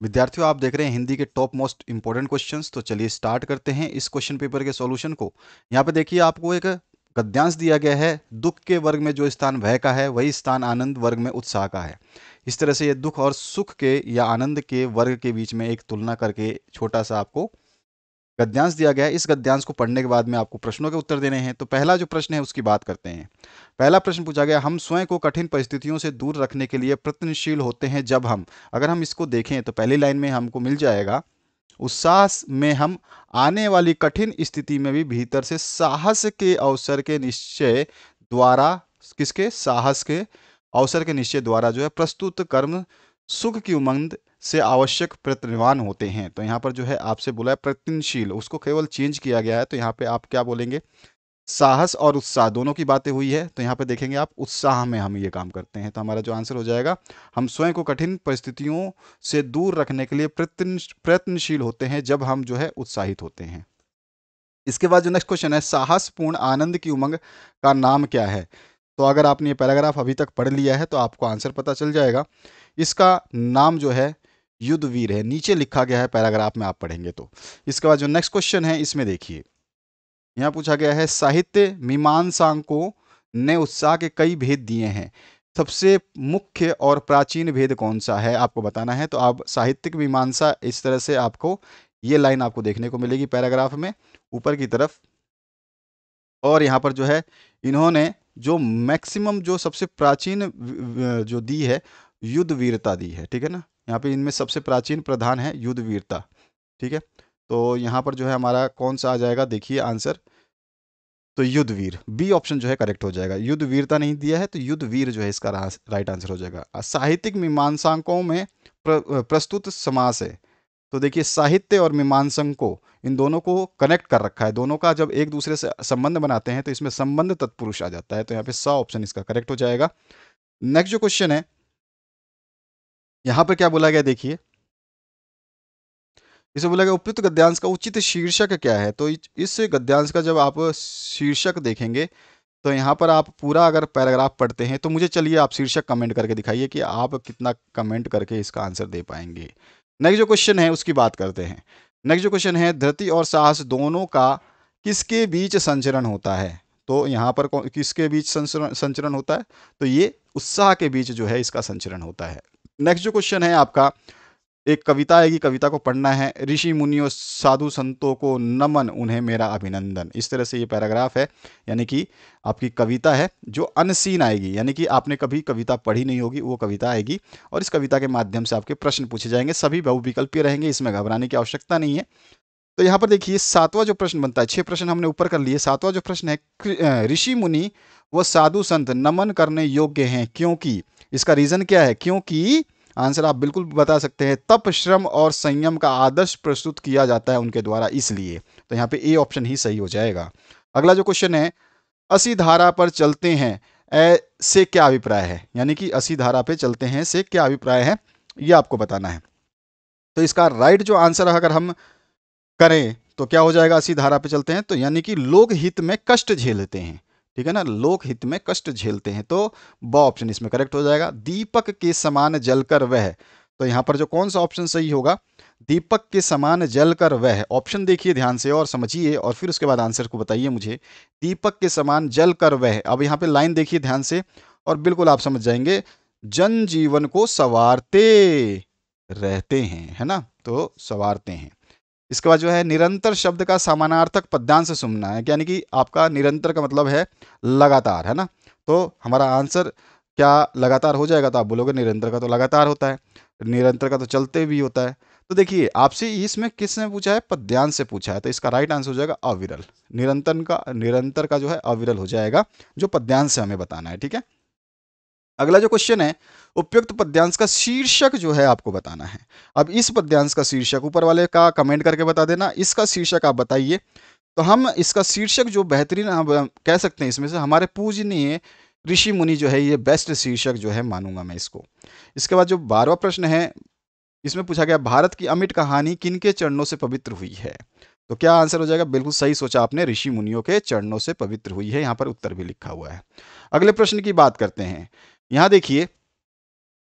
विद्यार्थियों, आप देख रहे हैं हिंदी के टॉप मोस्ट इंपॉर्टेंट क्वेश्चंस। तो चलिए स्टार्ट करते हैं इस क्वेश्चन पेपर के सॉल्यूशन को। यहाँ पे देखिए, आपको एक गद्यांश दिया गया है। दुख के वर्ग में जो स्थान भय का है, वही स्थान आनंद वर्ग में उत्साह का है। इस तरह से ये दुख और सुख के या आनंद के वर्ग के बीच में एक तुलना करके छोटा सा आपको गद्यांश दिया गया है। इस गद्यांश को पढ़ने के बाद में आपको प्रश्नों के उत्तर देने हैं। तो पहला जो प्रश्न है उसकी बात करते हैं। पहला प्रश्न पूछा गया, हम स्वयं को कठिन परिस्थितियों से दूर रखने के लिए प्रयत्नशील होते हैं जब हम। अगर हम इसको देखें तो पहली लाइन में हमको मिल जाएगा, उत्साह में हम आने वाली कठिन स्थिति में भी भीतर से साहस के अवसर के निश्चय द्वारा, किसके, साहस के अवसर के निश्चय द्वारा जो है प्रस्तुत कर्म सुख की उमंग से आवश्यक प्रतिवान होते हैं। तो यहाँ पर जो है आपसे बोला है प्रयत्नशील, उसको केवल चेंज किया गया है। तो यहाँ पे आप क्या बोलेंगे, साहस और उत्साह दोनों की बातें हुई है। तो यहाँ पे देखेंगे आप, उत्साह में हम ये काम करते हैं। तो हमारा जो आंसर हो जाएगा, हम स्वयं को कठिन परिस्थितियों से दूर रखने के लिए प्रयत्नशील होते हैं जब हम जो है उत्साहित होते हैं। इसके बाद जो नेक्स्ट क्वेश्चन है, साहसपूर्ण आनंद की उमंग का नाम क्या है। तो अगर आपने ये पैराग्राफ अभी तक पढ़ लिया है तो आपको आंसर पता चल जाएगा। इसका नाम जो है युद्धवीर है, नीचे लिखा गया है पैराग्राफ में, आप पढ़ेंगे तो। इसके बाद जो नेक्स्ट क्वेश्चन है इसमें देखिए, यहाँ पूछा गया है, साहित्य मीमांसाकों ने उत्साह के कई भेद दिए हैं, सबसे मुख्य और प्राचीन भेद कौन सा है, आपको बताना है। तो आप साहित्यिक मीमांसा, इस तरह से आपको ये लाइन आपको देखने को मिलेगी पैराग्राफ में ऊपर की तरफ। और यहाँ पर जो है इन्होंने जो मैक्सिमम, जो सबसे प्राचीन जो दी है, युद्ध वीरता दी है, ठीक है ना। यहाँ पे इनमें सबसे प्राचीन प्रधान है युद्ध वीरता, ठीक है। तो यहाँ पर जो है हमारा कौन सा आ जाएगा, देखिए आंसर, तो युद्धवीर, बी ऑप्शन जो है करेक्ट हो जाएगा। युद्ध वीरता नहीं दिया है तो युद्ध वीर जो है इसका राइट आंसर हो जाएगा। साहित्यिक मीमांसाकों में प्रस्तुत समास है। तो देखिए, साहित्य और मीमांसकों, इन दोनों को कनेक्ट कर रखा है। दोनों का जब एक दूसरे से संबंध बनाते हैं तो इसमें संबंध तत्पुरुष आ जाता है। तो यहाँ पे सा ऑप्शन इसका करेक्ट हो जाएगा। नेक्स्ट जो क्वेश्चन है, यहाँ पर क्या बोला गया, देखिए इसे बोला गया, उपयुक्त गद्यांश का उचित शीर्षक क्या है। तो इस गद्यांश का जब आप शीर्षक देखेंगे तो यहाँ पर आप पूरा अगर पैराग्राफ पढ़ते हैं तो मुझे चलिए आप शीर्षक कमेंट करके दिखाइए कि आप कितना कमेंट करके इसका आंसर दे पाएंगे। नेक्स्ट जो क्वेश्चन है उसकी बात करते हैं। नेक्स्ट जो क्वेश्चन है, धृति और साहस दोनों का किसके बीच संचरण होता है। तो यहाँ पर किसके बीच संचरण होता है, तो ये उत्साह के बीच जो है इसका संचरण होता है। नेक्स्ट जो क्वेश्चन है आपका, एक कविता आएगी, कविता को पढ़ना है। ऋषि मुनियों साधु संतों को नमन, उन्हें मेरा अभिनंदन। इस तरह से ये पैराग्राफ है, यानी कि आपकी कविता है जो अनसीन आएगी, यानी कि आपने कभी कविता पढ़ी नहीं होगी, वो कविता आएगी और इस कविता के माध्यम से आपके प्रश्न पूछे जाएंगे। सभी बहुविकल्पीय रहेंगे, इसमें घबराने की आवश्यकता नहीं है। तो यहाँ पर देखिए, सातवां जो प्रश्न बनता है, 6 प्रश्न हमने ऊपर कर लिए, सातवां जो प्रश्न है, ऋषि मुनि व साधु संत नमन करने योग्य हैं क्योंकि। इसका रीजन क्या है, क्योंकि आंसर आप बिल्कुल बता सकते हैं, तप श्रम और संयम का आदर्श प्रस्तुत किया जाता है उनके द्वारा, इसलिए। तो यहाँ पे ए ऑप्शन ही सही हो जाएगा। अगला जो क्वेश्चन है, असी धारा पर चलते हैं से क्या अभिप्राय है, यानी कि असी धारा पे चलते हैं से क्या अभिप्राय है, ये आपको बताना है। तो इसका राइट जो आंसर अगर हम करें तो क्या हो जाएगा, असी धारा पे चलते हैं तो यानी कि लोक हित में कष्ट झेलते हैं, ठीक है ना, लोक हित में कष्ट झेलते हैं। तो ब ऑप्शन इसमें करेक्ट हो जाएगा। दीपक के समान जलकर वह, तो यहां पर जो कौन सा ऑप्शन सही होगा, दीपक के समान जलकर वह। ऑप्शन देखिए ध्यान से और समझिए और फिर उसके बाद आंसर को बताइए मुझे। दीपक के समान जलकर वह, अब यहाँ पे लाइन देखिए ध्यान से और बिल्कुल आप समझ जाएंगे, जन जीवन को संवारते रहते हैं, है ना, तो संवारते हैं। इसके बाद जो है, निरंतर शब्द का समानार्थक पद्यांश सुनना है, यानी कि आपका निरंतर का मतलब है लगातार, है ना। तो हमारा आंसर क्या लगातार हो जाएगा, तो आप बोलोगे निरंतर का तो लगातार होता है, निरंतर का तो चलते भी होता है। तो देखिए आपसे इसमें किसने पूछा है, पद्यांश से पूछा है, तो इसका राइट आंसर हो जाएगा अविरल। निरंतर का जो है अविरल हो जाएगा, जो पद्यांश से हमें बताना है, ठीक है। अगला जो क्वेश्चन है, उपयुक्त पद्यांश का शीर्षक जो है आपको बताना है। अब इस पद्यांश का शीर्षक ऊपर वाले का कमेंट करके बता देना, इसका शीर्षक आप बताइए। तो हम इसका शीर्षक जो बेहतरीन हम कह सकते हैं, इसमें से हमारे पूजनीय ऋषि मुनि जो है, ये बेस्ट शीर्षक जो है मानूंगा मैं इसको। इसके बाद जो 12वां प्रश्न है, इसमें पूछा गया, भारत की अमिट कहानी किनके चरणों से पवित्र हुई है। तो क्या आंसर हो जाएगा, बिल्कुल सही सोचा आपने, ऋषि मुनियों के चरणों से पवित्र हुई है, यहाँ पर उत्तर भी लिखा हुआ है। अगले प्रश्न की बात करते हैं। यहाँ देखिए,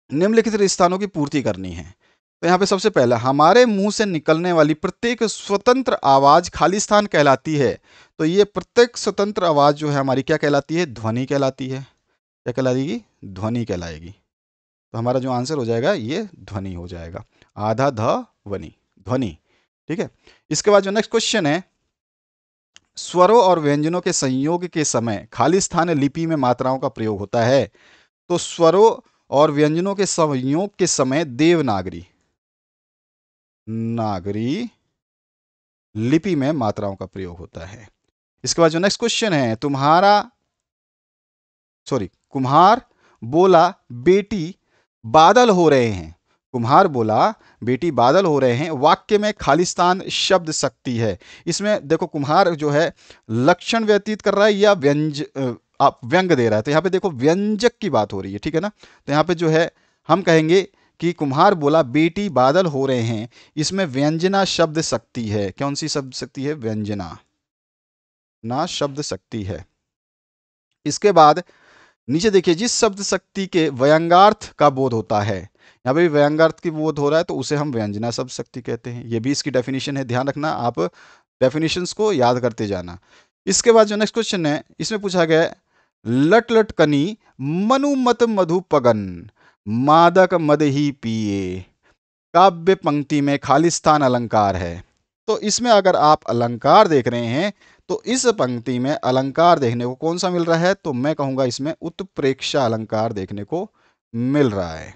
निम्नलिखित स्थानों की पूर्ति करनी है। तो यहाँ पे सबसे पहला, हमारे मुंह से निकलने वाली प्रत्येक स्वतंत्र आवाज खालिस्तान कहलाती है। तो ये प्रत्येक स्वतंत्र आवाज जो है हमारी क्या कहलाती है? ध्वनि कहलाती है। क्या कहलाएगी? ध्वनि कहलाएगी। तो हमारा जो आंसर हो जाएगा ये ध्वनि हो जाएगा, आधा ध्वनि, ध्वनि। ठीक है। इसके बाद जो नेक्स्ट क्वेश्चन है, स्वरों और व्यंजनों के संयोग के समय खालिस्तान लिपि में मात्राओं का प्रयोग होता है। तो स्वरों और व्यंजनों के संयोग के समय देवनागरी नागरी लिपि में मात्राओं का प्रयोग होता है। इसके बाद जो नेक्स्ट क्वेश्चन है, कुम्हार बोला बेटी बादल हो रहे हैं। कुम्हार बोला बेटी बादल हो रहे हैं, वाक्य में खालिस्तान शब्द शक्ति है। इसमें देखो कुम्हार जो है लक्षण व्यतीत कर रहा है या आप व्यंग दे रहा है। तो यहाँ पे देखो व्यंजक की बात हो रही है, ठीक है ना। तो यहाँ पे जो है हम कहेंगे कि कुम्हार बोला बेटी बादल हो रहे हैं, इसमें व्यंजना शब्द शक्ति है। कौन सी शब्द शक्ति है? व्यंजना ना शब्द शक्ति है। इसके बाद नीचे देखिए, जिस शब्द शक्ति के व्यंग्यार्थ का बोध होता है, यहाँ पे भी व्यंग्यार्थ की बोध हो रहा है तो उसे हम व्यंजना शब्द शक्ति कहते हैं। ये भी इसकी डेफिनेशन है, ध्यान रखना, आप डेफिनेशंस को याद करते जाना। इसके बाद जो नेक्स्ट क्वेश्चन है, इसमें पूछा गया है, लट लट कनी मनुमत मधुपगन मादक मद ही पिए, काव्य पंक्ति में खालिस्तान अलंकार है। तो इसमें अगर आप अलंकार देख रहे हैं तो इस पंक्ति में अलंकार देखने को कौन सा मिल रहा है? तो मैं कहूंगा इसमें उत्प्रेक्षा अलंकार देखने को मिल रहा है।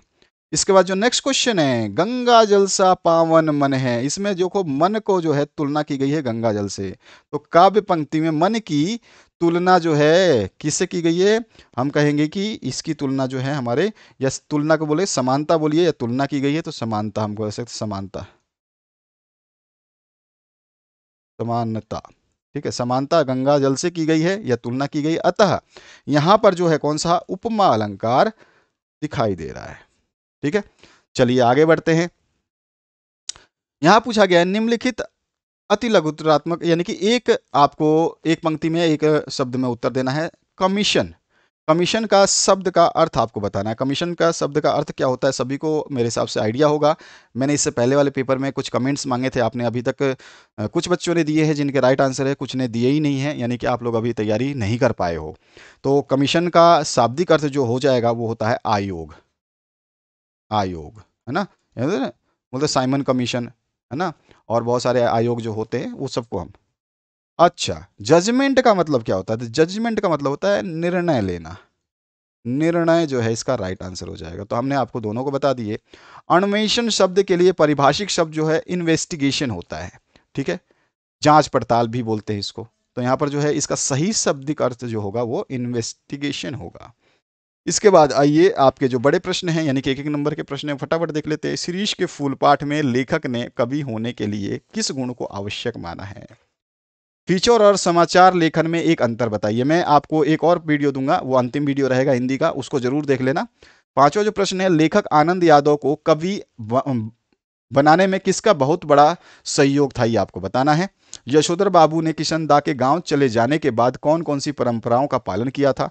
इसके बाद जो नेक्स्ट क्वेश्चन है, गंगा जल सा पावन मन है, इसमें जो को मन को जो है तुलना की गई है गंगा जल से। तो काव्य पंक्ति में मन की तुलना जो है किससे की गई है? हम कहेंगे कि इसकी तुलना जो है हमारे, या तुलना को बोले समानता बोलिए, या तुलना की गई है तो समानता हम कह सकते, समानता, समानता। ठीक है, समानता गंगा जल से की गई है या तुलना की गई, अतः यहां पर जो है कौन सा उपमा अलंकार दिखाई दे रहा है। ठीक है, चलिए आगे बढ़ते हैं। यहां पूछा गया है, निम्नलिखित अति लघुतरात्मक, यानी कि आपको एक पंक्ति में एक शब्द में उत्तर देना है। कमीशन, कमीशन का शब्द का अर्थ आपको बताना है। कमीशन का शब्द का अर्थ क्या होता है सभी को मेरे हिसाब से आइडिया होगा। मैंने इससे पहले वाले पेपर में कुछ कमेंट्स मांगे थे, आपने अभी तक कुछ बच्चों ने दिए हैं जिनके राइट आंसर है, कुछ ने दिए ही नहीं है, यानी कि आप लोग अभी तैयारी नहीं कर पाए हो। तो कमीशन का शाब्दिक अर्थ जो हो जाएगा वो होता है आयोग, आयोग, है ना। बोलते साइमन कमीशन, है ना, और बहुत सारे आयोग जो होते हैं वो सबको हम। अच्छा, जजमेंट का मतलब क्या होता है? तो जजमेंट का मतलब होता है निर्णय लेना, निर्णय जो है इसका राइट आंसर हो जाएगा। तो हमने आपको दोनों को बता दिए। अन्वेषण शब्द के लिए परिभाषिक शब्द जो है इन्वेस्टिगेशन होता है, ठीक है, जांच पड़ताल भी बोलते हैं इसको। तो यहां पर जो है इसका सही शाब्दिक अर्थ जो होगा वो इन्वेस्टिगेशन होगा। इसके बाद आइए आपके जो बड़े प्रश्न हैं, यानी कि एक एक नंबर के प्रश्न हैं, फटाफट देख लेते हैं। शीरीष के फूल पाठ में लेखक ने कवि होने के लिए किस गुण को आवश्यक माना है? फीचर और समाचार लेखन में एक अंतर बताइए। मैं आपको एक और वीडियो दूंगा, वो अंतिम वीडियो रहेगा हिंदी का, उसको जरूर देख लेना। पांचवा जो प्रश्न है, लेखक आनंद यादव को कवि बनाने में किसका बहुत बड़ा सहयोग था, ये आपको बताना है। यशोधर बाबू ने किशन दा के गांव चले जाने के बाद कौन कौन सी परंपराओं का पालन किया था?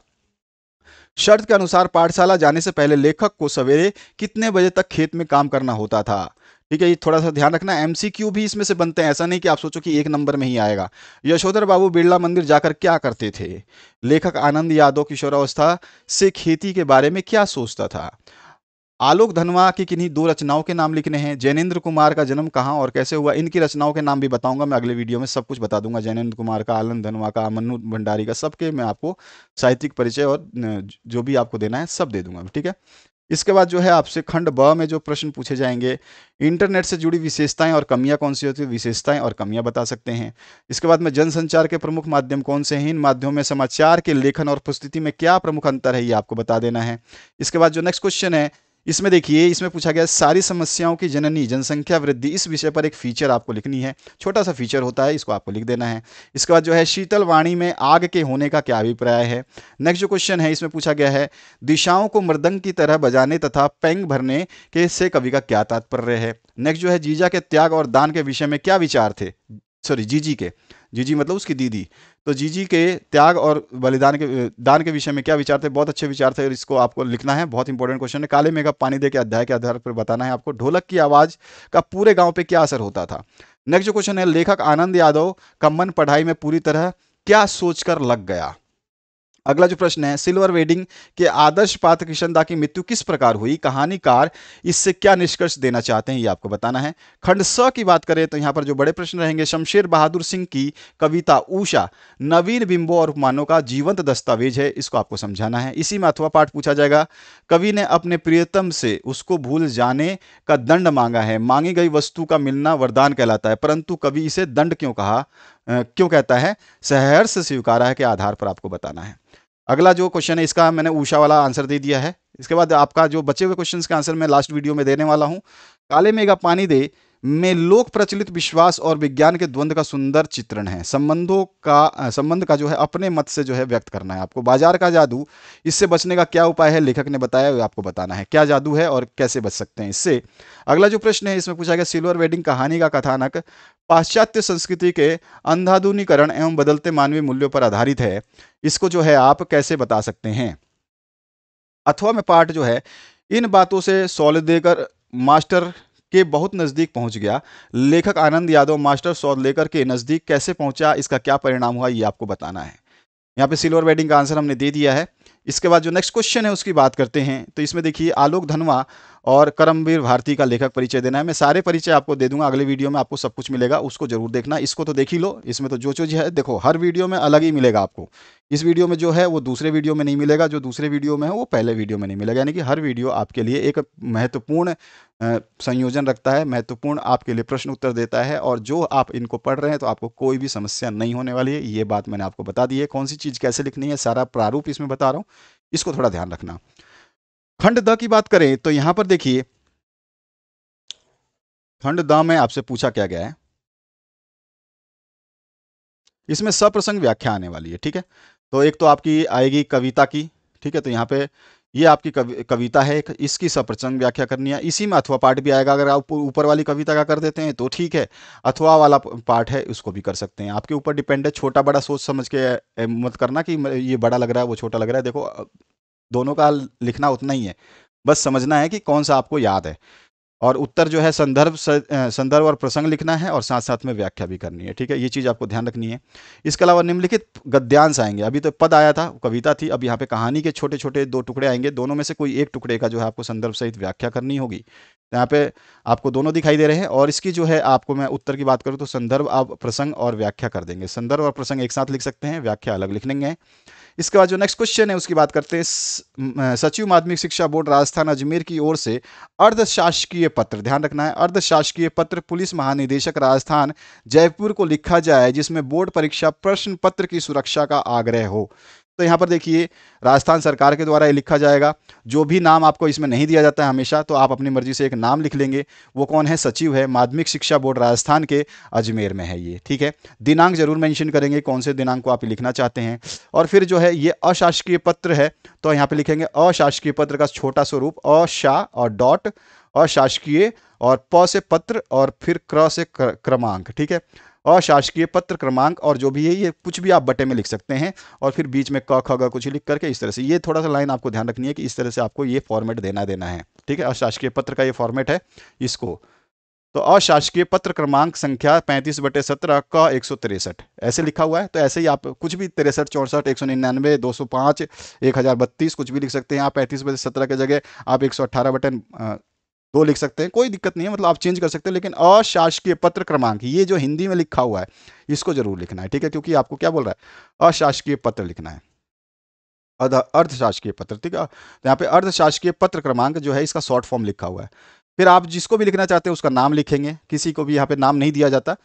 शर्त के अनुसार पाठशाला जाने से पहले लेखक को सवेरे कितने बजे तक खेत में काम करना होता था? ठीक है, ये थोड़ा सा ध्यान रखना, एमसीक्यू भी इसमें से बनते हैं, ऐसा नहीं कि आप सोचो कि एक नंबर में ही आएगा। यशोधर बाबू बिरला मंदिर जाकर क्या करते थे? लेखक आनंद यादव किशोरावस्था से खेती के बारे में क्या सोचता था? आलोक धनवा की किन्हीं दो रचनाओं के नाम लिखने हैं। जैनेन्द्र कुमार का जन्म कहाँ और कैसे हुआ? इनकी रचनाओं के नाम भी बताऊंगा मैं अगले वीडियो में, सब कुछ बता दूंगा, जैनेन्द्र कुमार का, आनंद धनवा का, मन्नू भंडारी का, सबके मैं आपको साहित्यिक परिचय और जो भी आपको देना है सब दे दूंगा, ठीक है। इसके बाद जो है आपसे खंड ब में जो प्रश्न पूछे जाएंगे, इंटरनेट से जुड़ी विशेषताएं और कमियां कौन सी होती है? विशेषताएं और कमियां बता सकते हैं। इसके बाद में जनसंचार के प्रमुख माध्यम कौन से हैं? इन माध्यमों में समाचार के लेखन और प्रस्तुति में क्या प्रमुख अंतर है, ये आपको बता देना है। इसके बाद जो नेक्स्ट क्वेश्चन है, इसमें देखिए, इसमें पूछा गया सारी समस्याओं की जननी जनसंख्या वृद्धि, इस विषय पर एक फीचर आपको लिखनी है। छोटा सा फीचर होता है, इसको आपको लिख देना है। इसके बाद जो है शीतल वाणी में आग के होने का क्या अभिप्राय है? नेक्स्ट जो क्वेश्चन है इसमें पूछा गया है, दिशाओं को मृदंग की तरह बजाने तथा पेंग भरने के से कवि का क्या तात्पर्य है? नेक्स्ट जो है, जीजा के त्याग और दान के विषय में क्या विचार थे? सॉरी, जीजी के, जीजी मतलब उसकी दीदी, तो जीजी के त्याग और बलिदान के दान के विषय में क्या विचार थे? बहुत अच्छे विचार थे और इसको आपको लिखना है, बहुत इंपॉर्टेंट क्वेश्चन है। काले मेघ पानी दे के अध्याय के आधार पर बताना है आपको। ढोलक की आवाज का पूरे गांव पे क्या असर होता था? नेक्स्ट जो क्वेश्चन है, लेखक आनंद यादव का मन पढ़ाई में पूरी तरह क्या सोचकर लग गया? अगला जो प्रश्न है, सिल्वर वेडिंग के आदर्श पात्र किशनदा की मृत्यु किस प्रकार हुई? कहानीकार इससे क्या निष्कर्ष देना चाहते हैं, ये आपको बताना है। खंड स की बात करें तो यहां पर जो बड़े प्रश्न रहेंगे, शमशेर बहादुर सिंह की कविता ऊषा नवीन बिंबों और उपमानों का जीवंत दस्तावेज है, इसको आपको समझाना है। इसी में अथवा पाठ पूछा जाएगा, कवि ने अपने प्रियतम से उसको भूल जाने का दंड मांगा है, मांगी गई वस्तु का मिलना वरदान कहलाता है, परंतु कवि इसे दंड क्यों कहा, क्यों कहता है? सहर्ष स्वीकारा है के आधार पर आपको बताना है। अगला जो क्वेश्चन है, इसका मैंने ऊषा वाला आंसर दे दिया है। इसके बाद आपका जो बचे हुए क्वेश्चंस का आंसर मैं लास्ट वीडियो में देने वाला हूं। काले मेघा पानी दे में लोक प्रचलित विश्वास और विज्ञान के द्वंद्व का सुंदर चित्रण है। संबंध का जो है अपने मत से जो है व्यक्त करना है आपको। बाजार का जादू, इससे बचने का क्या उपाय है, लेखक ने बताया, वो आपको बताना है क्या जादू है और कैसे बच सकते हैं इससे। अगला जो प्रश्न है, इसमें पूछा गया सिल्वर वेडिंग कहानी का कथानक पाश्चात्य संस्कृति के अंधाधुनीकरण एवं बदलते मानवीय मूल्यों पर आधारित है, इसको जो है आप कैसे बता सकते हैं? अथवा में पाठ जो है, इन बातों से सौलदेकर मास्टर के बहुत नजदीक पहुंच गया। लेखक आनंद यादव मास्टर सौलदेकर के नजदीक कैसे पहुंचा, इसका क्या परिणाम हुआ, ये आपको बताना है। यहाँ पे सिल्वर वेडिंग का आंसर हमने दे दिया है। इसके बाद जो नेक्स्ट क्वेश्चन है उसकी बात करते हैं। तो इसमें देखिए, आलोक धनवा और करमवीर भारती का लेखक परिचय देना है। मैं सारे परिचय आपको दे दूंगा, अगले वीडियो में आपको सब कुछ मिलेगा, उसको जरूर देखना। इसको तो देख ही लो, इसमें तो जो चीज़ है देखो, हर वीडियो में अलग ही मिलेगा आपको। इस वीडियो में जो है वो दूसरे वीडियो में नहीं मिलेगा, जो दूसरे वीडियो में है वो पहले वीडियो में नहीं मिलेगा। यानी कि हर वीडियो आपके लिए एक महत्वपूर्ण संयोजन रखता है, महत्वपूर्ण आपके लिए प्रश्न उत्तर देता है, और जो आप इनको पढ़ रहे हैं तो आपको कोई भी समस्या नहीं होने वाली है। ये बात मैंने आपको बता दी है, कौन सी चीज़ कैसे लिखनी है, सारा प्रारूप इसमें बता रहा हूँ, इसको थोड़ा ध्यान रखना। खंड द की बात करें तो यहां पर देखिए, खंड द में आपसे पूछा क्या गया है, इसमें सप्रसंग व्याख्या आने वाली है। ठीक है, तो एक तो आपकी आएगी कविता की, ठीक है, तो यहाँ पे ये आपकी कविता है एक, इसकी सप्रसंग व्याख्या करनी है। इसी में अथवा पाठ भी आएगा, अगर आप ऊपर वाली कविता का कर देते हैं तो ठीक है, अथवा वाला पाठ है उसको भी कर सकते हैं, आपके ऊपर डिपेंड है। छोटा बड़ा सोच समझ के मत करना कि ये बड़ा लग रहा है वो छोटा लग रहा है, देखो दोनों का लिखना उतना ही है, बस समझना है कि कौन सा आपको याद है। और उत्तर जो है संदर्भ और प्रसंग लिखना है, और साथ साथ में व्याख्या भी करनी है। ठीक है, ये चीज़ आपको ध्यान रखनी है। इसके अलावा निम्नलिखित गद्यांश आएंगे, अभी तो पद आया था, कविता थी, अब यहाँ पे कहानी के छोटे छोटे दो टुकड़े आएंगे, दोनों में से कोई एक टुकड़े का जो है आपको संदर्भ सहित व्याख्या करनी होगी। तो यहाँ पे आपको दोनों दिखाई दे रहे हैं, और इसकी जो है आपको मैं उत्तर की बात करूँ तो संदर्भ आप प्रसंग और व्याख्या कर देंगे, संदर्भ और प्रसंग एक साथ लिख सकते हैं, व्याख्या अलग लिख लेंगे। इसके बाद जो नेक्स्ट क्वेश्चन है उसकी बात करते हैं। सचिव माध्यमिक शिक्षा बोर्ड राजस्थान अजमेर की ओर से अर्धशासकीय पत्र, ध्यान रखना है, अर्धशासकीय पत्र पुलिस महानिदेशक राजस्थान जयपुर को लिखा जाए, जिसमें बोर्ड परीक्षा प्रश्न पत्र की सुरक्षा का आग्रह हो। तो यहाँ पर देखिए, राजस्थान सरकार के द्वारा ये लिखा जाएगा। जो भी नाम आपको इसमें नहीं दिया जाता है हमेशा, तो आप अपनी मर्जी से एक नाम लिख लेंगे। वो कौन है? सचिव है, माध्यमिक शिक्षा बोर्ड राजस्थान के अजमेर में है ये। ठीक है, दिनांक जरूर मेंशन करेंगे, कौन से दिनांक को आप लिखना चाहते हैं। और फिर जो है ये अशासकीय पत्र है, तो यहाँ पे लिखेंगे अशासकीय पत्र का छोटा स्वरूप, अशा और डॉट अशासकीय, और प से पत्र, और फिर क्रम से क्रमांक। ठीक है, अशासकीय पत्र क्रमांक, और जो भी है ये कुछ भी आप बटे में लिख सकते हैं, और फिर बीच में क ख ग कुछ लिख करके इस तरह से, ये थोड़ा सा लाइन आपको ध्यान रखनी है कि इस तरह से आपको ये फॉर्मेट देना है। ठीक है, अशासकीय पत्र का ये फॉर्मेट है इसको। तो अशासकीय पत्र क्रमांक संख्या 35/17 क 163 ऐसे लिखा हुआ है, तो ऐसे ही आप कुछ भी 63, 64, 199, 205, 1032 कुछ भी लिख सकते हैं आप। 35/17 की जगह आप 118/2 लिख सकते हैं, कोई दिक्कत नहीं है, मतलब आप चेंज कर सकते हैं। लेकिन अशासकीय पत्र क्रमांक, ये जो हिंदी में लिखा हुआ है इसको जरूर लिखना है। ठीक है, क्योंकि आपको क्या बोल रहा है, अशासकीय पत्र लिखना है, अर्धशासकीय पत्र। ठीक है, तो यहाँ पे अर्धशासकीय पत्र क्रमांक जो है इसका शॉर्ट फॉर्म लिखा हुआ है। फिर आप जिसको भी लिखना चाहते हैं उसका नाम लिखेंगे, किसी को भी यहाँ पे नाम नहीं दिया जाता।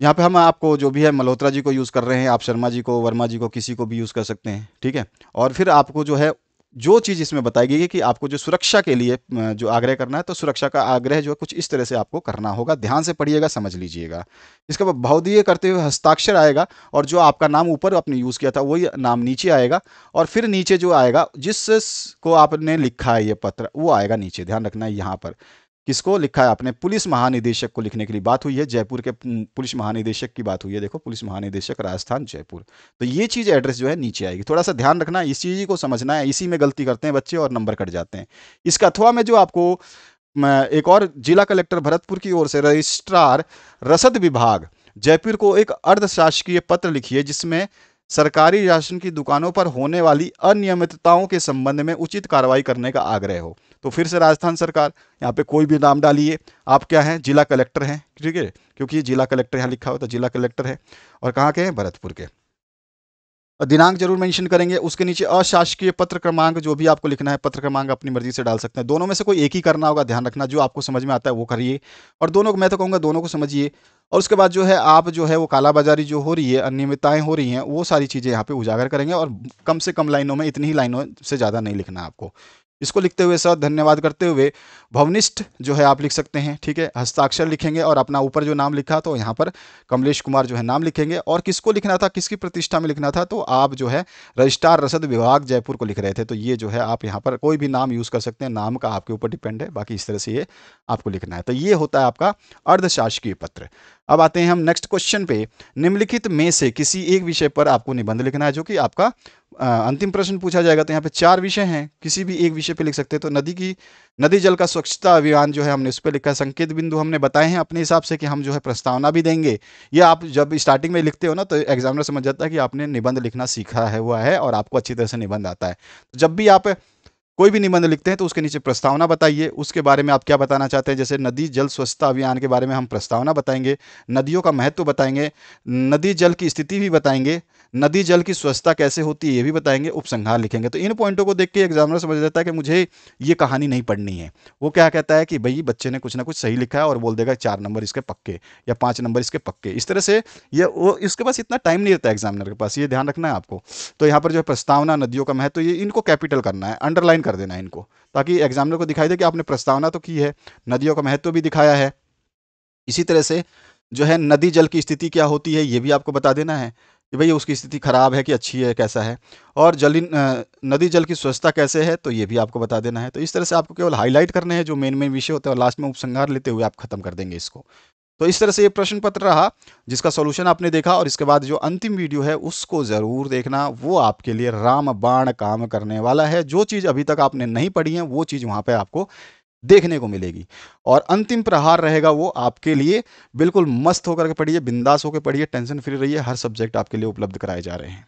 यहाँ पे हम आपको जो भी है मल्होत्रा जी को यूज़ कर रहे हैं, आप शर्मा जी को, वर्मा जी को, किसी को भी यूज़ कर सकते हैं। ठीक है, और फिर आपको जो है जो चीज़ इसमें बताई गई है कि आपको जो सुरक्षा के लिए जो आग्रह करना है, तो सुरक्षा का आग्रह जो है कुछ इस तरह से आपको करना होगा। ध्यान से पढ़िएगा, समझ लीजिएगा। इसके बाद भौदीय करते हुए हस्ताक्षर आएगा, और जो आपका नाम ऊपर आपने यूज़ किया था वही नाम नीचे आएगा, और फिर नीचे जो आएगा जिसको आपने लिखा है ये पत्र, वो आएगा नीचे। ध्यान रखना है यहाँ पर किसको लिखा है आपने? पुलिस महानिदेशक को लिखने के लिए बात हुई है, जयपुर के पुलिस महानिदेशक की बात हुई है। देखो, पुलिस महानिदेशक राजस्थान जयपुर। तो ये चीज़ एड्रेस जो है नीचे आएगी। थोड़ा सा ध्यान रखना, इस चीज़ को समझना है, इसी में गलती करते हैं बच्चे और नंबर कट जाते हैं। इसका अथवा में जो आपको एक और जिला कलेक्टर भरतपुर की ओर से रजिस्ट्रार रसद विभाग जयपुर को एक अर्धशासकीय पत्र लिखिए जिसमें सरकारी राशन की दुकानों पर होने वाली अनियमितताओं के संबंध में उचित कार्रवाई करने का आग्रह हो। तो फिर से राजस्थान सरकार, यहाँ पे कोई भी नाम डालिए, आप क्या हैं? जिला कलेक्टर हैं, ठीक है, क्योंकि जिला कलेक्टर यहाँ लिखा हो तो जिला कलेक्टर है। और कहाँ के हैं? भरतपुर के। दिनांक जरूर मेंशन करेंगे। उसके नीचे अशासकीय पत्र क्रमांक जो भी आपको लिखना है, पत्र क्रमांक अपनी मर्जी से डाल सकते हैं। दोनों में से कोई एक ही करना होगा, ध्यान रखना, जो आपको समझ में आता है वो करिए। और दोनों को, मैं तो कहूँगा दोनों को समझिए। और उसके बाद जो है आप जो है वो कालाबाजारी जो हो रही है, अनियमितताएं हो रही हैं, वो सारी चीज़ें यहाँ पे उजागर करेंगे। और कम से कम लाइनों में, इतनी ही लाइनों से ज़्यादा नहीं लिखना है आपको। इसको लिखते हुए सर धन्यवाद करते हुए भवनिष्ठ जो है आप लिख सकते हैं, ठीक है, हस्ताक्षर लिखेंगे और अपना ऊपर जो नाम लिखा तो यहाँ पर कमलेश कुमार जो है नाम लिखेंगे। और किसको लिखना था, किसकी प्रतिष्ठा में लिखना था, तो आप जो है रजिस्ट्रार रसद विभाग जयपुर को लिख रहे थे। तो ये जो है आप यहाँ पर कोई भी नाम यूज़ कर सकते हैं, नाम का आपके ऊपर डिपेंड है, बाकी इस तरह से ये आपको लिखना है। तो ये होता है आपका अर्धशासकीय पत्र। अब आते हैं हम नेक्स्ट क्वेश्चन पे। निम्नलिखित में से किसी एक विषय पर आपको निबंध लिखना है, जो कि आपका अंतिम प्रश्न पूछा जाएगा। तो यहाँ पे 4 विषय हैं, किसी भी एक विषय पे लिख सकते हैं। तो नदी जल का स्वच्छता अभियान जो है हमने उस पर लिखा है। संकेत बिंदु हमने बताए हैं अपने हिसाब से कि हम जो है प्रस्तावना भी देंगे। ये आप जब स्टार्टिंग में लिखते हो ना, तो एग्जामिनर समझ जाता है कि आपने निबंध लिखना सीखा है हुआ है और आपको अच्छी तरह से निबंध आता है। तो जब भी आप कोई भी निबंध लिखते हैं तो उसके नीचे प्रस्तावना बताइए, उसके बारे में आप क्या बताना चाहते हैं। जैसे नदी जल स्वच्छता अभियान के बारे में हम प्रस्तावना बताएंगे, नदियों का महत्व बताएंगे, नदी जल की स्थिति भी बताएंगे, नदी जल की स्वच्छता कैसे होती है ये भी बताएंगे, उपसंहार लिखेंगे। तो इन पॉइंटों को देख के एग्जामिनर समझ जाता है कि मुझे ये कहानी नहीं पढ़नी है। वो क्या कहता है कि भाई बच्चे ने कुछ ना कुछ सही लिखा है और बोल देगा 4 नंबर इसके पक्के या 5 नंबर इसके पक्के। इस तरह से ये वो, इसके पास इतना टाइम नहीं रहता एग्जामिनर के पास, ये ध्यान रखना है आपको। तो यहाँ पर जो है प्रस्तावना, नदियों का महत्व, ये इनको कैपिटल करना है, अंडरलाइन कर देना है इनको, ताकि एग्जामिनर को दिखाई दे कि आपने प्रस्तावना तो की है, नदियों का महत्व भी दिखाया है। इसी तरह से जो है नदी जल की स्थिति क्या होती है ये भी आपको बता देना है कि भाई उसकी स्थिति खराब है कि अच्छी है, कैसा है। और नदी जल की स्वच्छता कैसे है तो ये भी आपको बता देना है। तो इस तरह से आपको केवल हाईलाइट करने हैं जो मेन मेन विषय होते हैं और लास्ट में उपसंहार लेते हुए आप खत्म कर देंगे इसको। तो इस तरह से ये प्रश्न पत्र रहा जिसका सॉल्यूशन आपने देखा। और इसके बाद जो अंतिम वीडियो है उसको ज़रूर देखना, वो आपके लिए रामबाण काम करने वाला है। जो चीज़ अभी तक आपने नहीं पढ़ी है वो चीज़ वहाँ पे आपको देखने को मिलेगी। और अंतिम प्रहार रहेगा वो आपके लिए, बिल्कुल मस्त होकर के पढ़िए, बिंदास होकर पढ़िए, टेंशन फ्री रहिए। हर सब्जेक्ट आपके लिए उपलब्ध कराए जा रहे हैं।